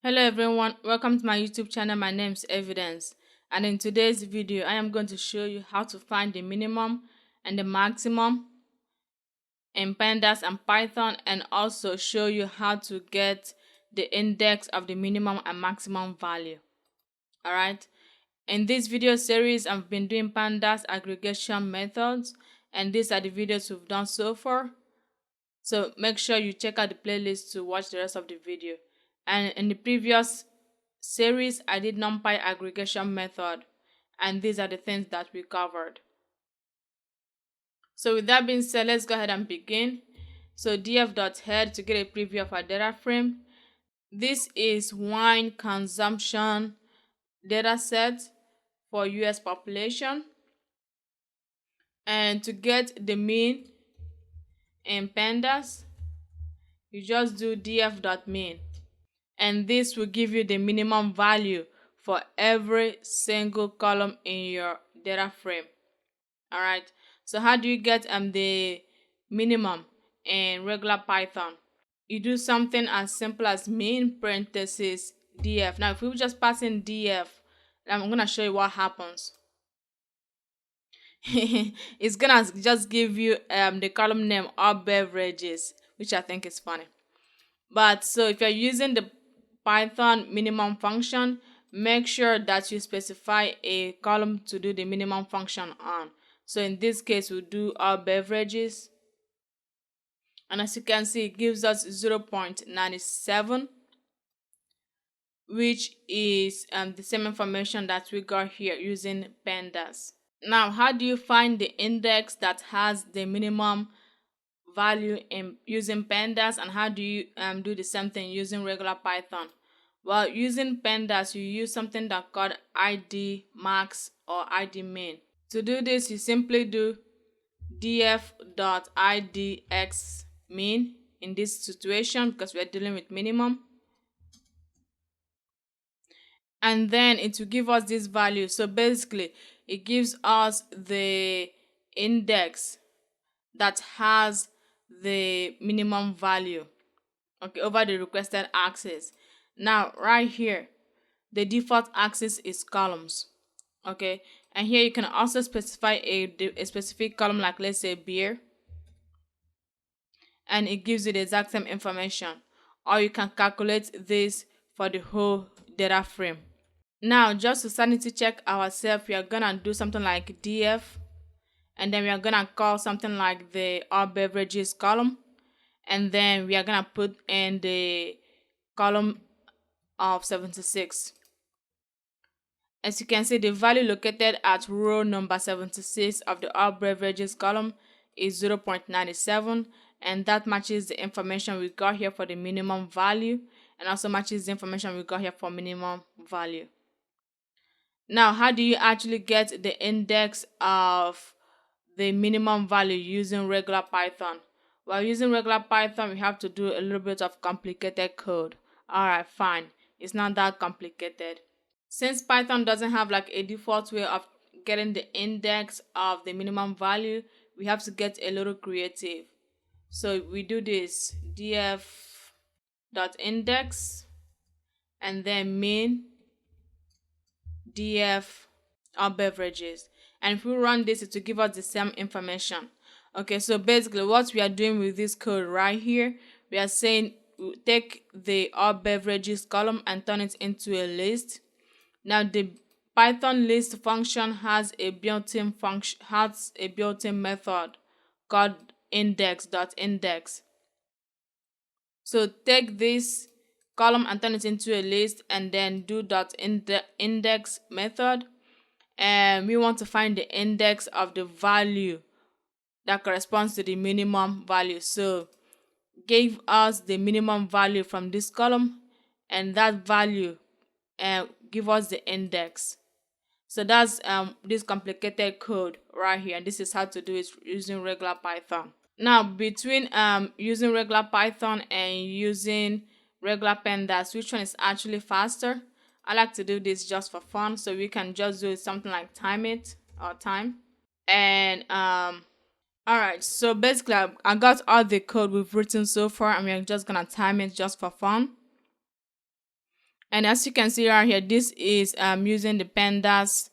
Hello everyone, welcome to my YouTube channel. My name is Evidence, and in today's video I am going to show you how to find the minimum and the maximum in Pandas and Python, and also show you how to get the index of the minimum and maximum value. Alright, in this video series I've been doing Pandas aggregation methods, and these are the videos we've done so far. So make sure you check out the playlist to watch the rest of the video. And in the previous series I did NumPy aggregation method, and these are the things that we covered. So with that being said, let's go ahead and begin. So df.head to get a preview of our data frame. This is wine consumption data set for US population, and to get the mean in Pandas you just do df.mean, and this will give you the minimum value for every single column in your data frame. All right, so how do you get the minimum in regular Python? You do something as simple as mean parenthesis df. Now if we just pass in df, I'm going to show you what happens. It's gonna just give you the column name or beverages, which I think is funny. But so if you're using the Python minimum function, make sure that you specify a column to do the minimum function on. So in this case we'll do all beverages, and as you can see it gives us 0.97, which is the same information that we got here using Pandas. Now how do you find the index that has the minimum value in using Pandas, and how do you do the same thing using regular Python? Well, using Pandas you use something that called id max or id min. To do this you simply do df.idx min in this situation because we are dealing with minimum, and then it will give us this value. So basically it gives us the index that has the minimum value, okay, over the requested axis. Now right here the default axis is columns, okay, and here you can also specify a specific column, like let's say beer, and it gives you the exact same information, or you can calculate this for the whole data frame. Now just to sanity check ourselves, we are gonna do something like df, and then we are gonna call something like the all beverages column, and then we are gonna put in the column of 76. As you can see, the value located at row number 76 of the all beverages column is 0.97, and that matches the information we got here for the minimum value, and also matches the information we got here for minimum value. Now how do you actually get the index of the minimum value using regular Python? While using regular Python we have to do a little bit of complicated code. Alright, fine, it's not that complicated. Since Python doesn't have like a default way of getting the index of the minimum value, we have to get a little creative. So we do this df.index and then min df all beverages, and if we run this it will give us the same information. Okay, so basically what we are doing with this code right here, we are saying we take the all beverages column and turn it into a list. Now the Python list function has a built-in method called index.index. So take this column and turn it into a list, and then do .index method, and we want to find the index of the value that corresponds to the minimum value. So give us the minimum value from this column, and that value give us the index. So that's this complicated code right here, and this is how to do it using regular Python. Now between using regular Python and using regular Pandas, which one is actually faster? I like to do this just for fun, so we can just do something like time it or time. And alright, so basically I got all the code we've written so far, and we're just gonna time it just for fun. And as you can see right here, this is using the Pandas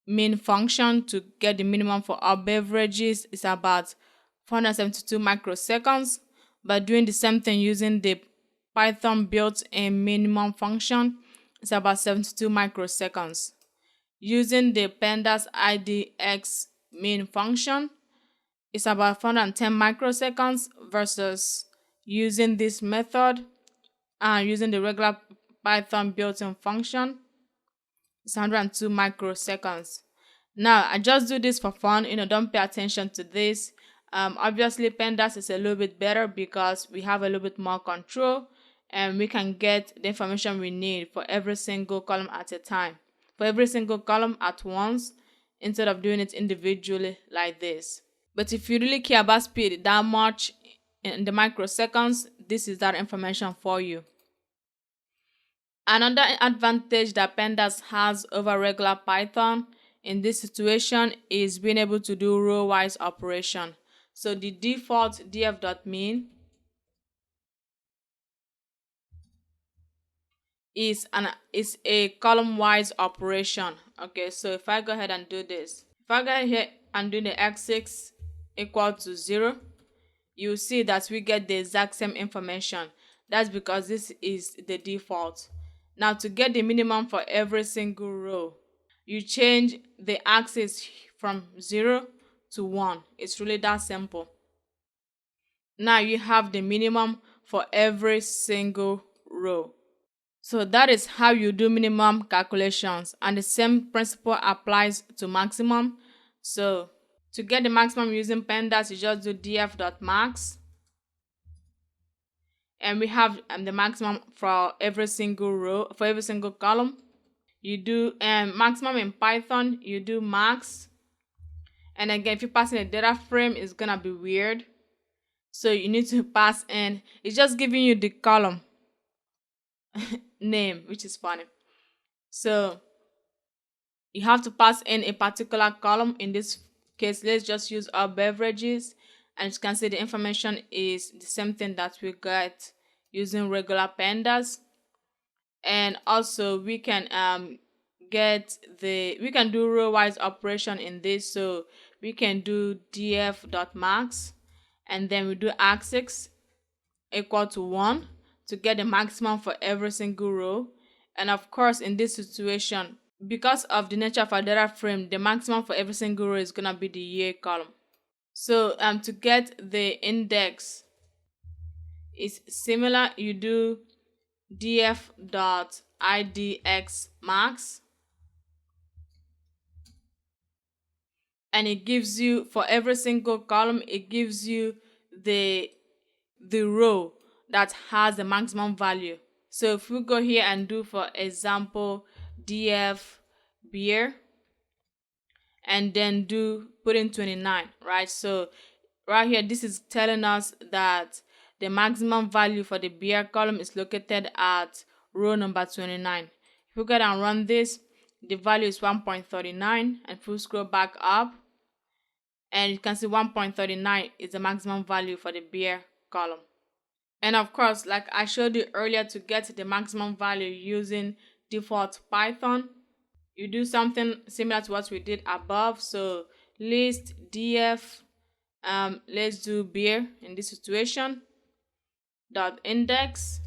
min function to get the minimum for our beverages. It's about 472 microseconds. But doing the same thing using the Python built-in minimum function, it's about 72 microseconds. Using the Pandas IDX min function, it's about 410 microseconds versus using this method and using the regular Python built-in function, it's 102 microseconds. Now, I just do this for fun, don't pay attention to this. Obviously, Pandas is a little bit better because we have a little bit more control and we can get the information we need for every single column at a time, for every single column at once, instead of doing it individually like this. But if you really care about speed that much in the microseconds, this is that information for you. Another advantage that Pandas has over regular Python in this situation is being able to do row-wise operation. So the default df.min is a column-wise operation. Okay, so if I go ahead and do this, if I go ahead here and do the x6 equal to 0, you see that we get the exact same information. That's because this is the default. Now, to get the minimum for every single row, you change the axis from 0 to 1. It's really that simple. Now you have the minimum for every single row. So that is how you do minimum calculations, and the same principle applies to maximum. So to get the maximum using Pandas, you just do df.max, and we have the maximum for every single row, for every single column. You do maximum in Python, you do max, and again, if you pass in a data frame, it's gonna be weird. So you need to pass in, it's just giving you the column name, which is funny. So you have to pass in a particular column. In this case, let's just use our beverages, and you can see the information is the same thing that we got using regular Pandas. And also we can we can do row wise operation in this. So we can do df.max, and then we do axis equal to 1 to get the maximum for every single row. And of course, in this situation, because of the nature of our data frame, the maximum for every single row is gonna be the year column. So to get the index is similar. You do df.idx max, and it gives you, for every single column, it gives you the row that has the maximum value. So if we go here and do, for example, df beer, and then put in 29, right? So right here, this is telling us that the maximum value for the beer column is located at row number 29. If we go and run this, the value is 1.39, and if we scroll back up, and you can see 1.39 is the maximum value for the beer column. And of course, like I showed you earlier, to get the maximum value using default Python, you do something similar to what we did above. So list df, let's do beer in this situation, dot index,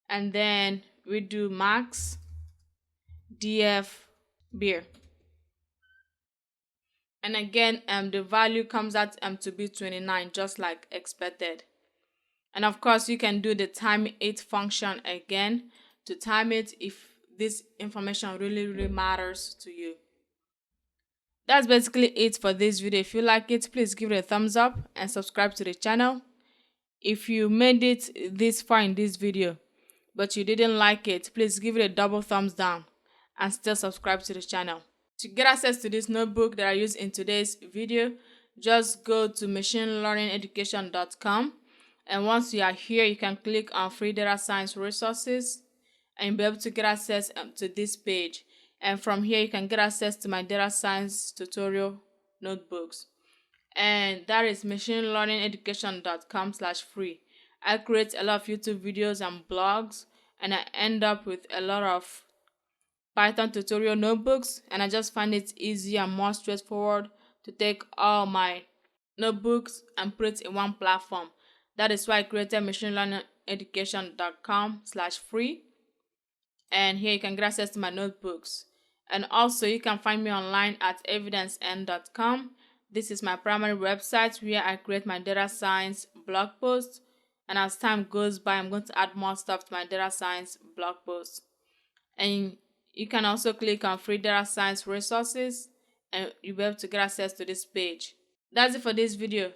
and then we do max df beer, and again the value comes out to be 29, just like expected. And of course, you can do the time it function again to time it if this information really matters to you. That's basically it for this video. If you like it, please give it a thumbs up and subscribe to the channel. If you made it this far in this video but you didn't like it, please give it a double thumbs down and still subscribe to the channel. To get access to this notebook that I use in today's video, just go to machinelearningeducation.com, and once you are here, you can click on free data science resources, and you'll be able to get access to this page. And from here, you can get access to my data science tutorial notebooks, and that is machinelearningeducation.com/free. I create a lot of YouTube videos and blogs and I end up with a lot of Python tutorial notebooks, and I just find it easy and more straightforward to take all my notebooks and put it in one platform. That is why I created machinelearningeducation.com/free, and here you can get access to my notebooks. And also you can find me online at evidencen.com. This is my primary website where I create my data science blog posts, and as time goes by I'm going to add more stuff to my data science blog posts. And you can also click on free data science resources and you'll be able to get access to this page. That's it for this video.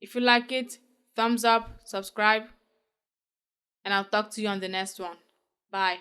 If you like it, thumbs up, subscribe, and I'll talk to you on the next one. Bye.